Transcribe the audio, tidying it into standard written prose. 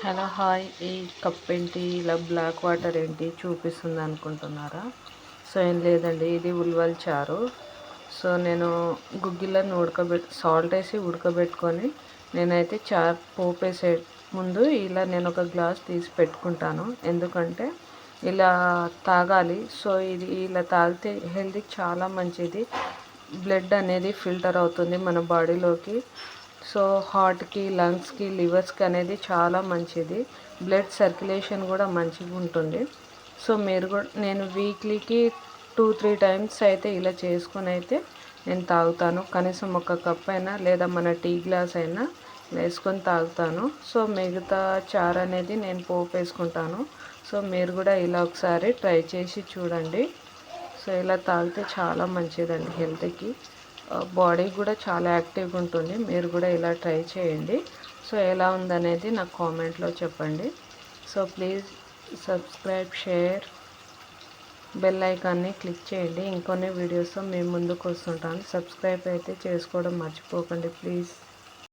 Hello hi. ఈ cup ఏంటి ఇలా బ్లాక్ వాటర్ ఏంటి చూపిస్తుంది అనుకుంటున్నారా? సో ఏం లేదండి, ఇది ఉలవల చారు. సో నేను గుగ్గిళ్ళను సాల్ట్ వేసి ఉడకబెట్టుకొని నేనైతే పోపు వేసే ముందు ఇలా నేను ఒక గ్లాస్ తీసి పెట్టుకుంటాను. ఎందుకంటే ఇలా తాగాలి. సో ఇది ఇలా తాగితే హెల్త్కి చాలా మంచిది. బ్లడ్ అనేది ఫిల్టర్ అవుతుంది మన బాడీలోకి. సో హార్ట్కి, లంగ్స్కి, లివర్స్కి అనేది చాలా మంచిది. బ్లడ్ సర్క్యులేషన్ కూడా మంచిగా ఉంటుంది. సో మీరు కూడా, నేను వీక్లీకి 2-3 టైమ్స్ అయితే ఇలా చేసుకొని అయితే నేను తాగుతాను. కనీసం ఒక కప్ అయినా లేదా మన టీ గ్లాస్ అయినా వేసుకొని తాగుతాను. సో మిగతా చారు అనేది నేను పోపు వేసుకుంటాను. సో మీరు కూడా ఇలా ఒకసారి ట్రై చేసి చూడండి. సో ఇలా తాగితే చాలా మంచిదండి హెల్త్కి. బాడీ కూడా చాలా యాక్టివ్గా ఉంటుంది. మీరు కూడా ఇలా ట్రై చేయండి. సో ఎలా ఉందనేది నాకు కామెంట్లో చెప్పండి. So please subscribe, share, bell ఐకాన్ని క్లిక్ చేయండి. ఇంకొన్ని వీడియోస్తో మేము ముందుకు వస్తుంటాను. సబ్స్క్రైబ్ అయితే చేసుకోవడం మర్చిపోకండి ప్లీజ్.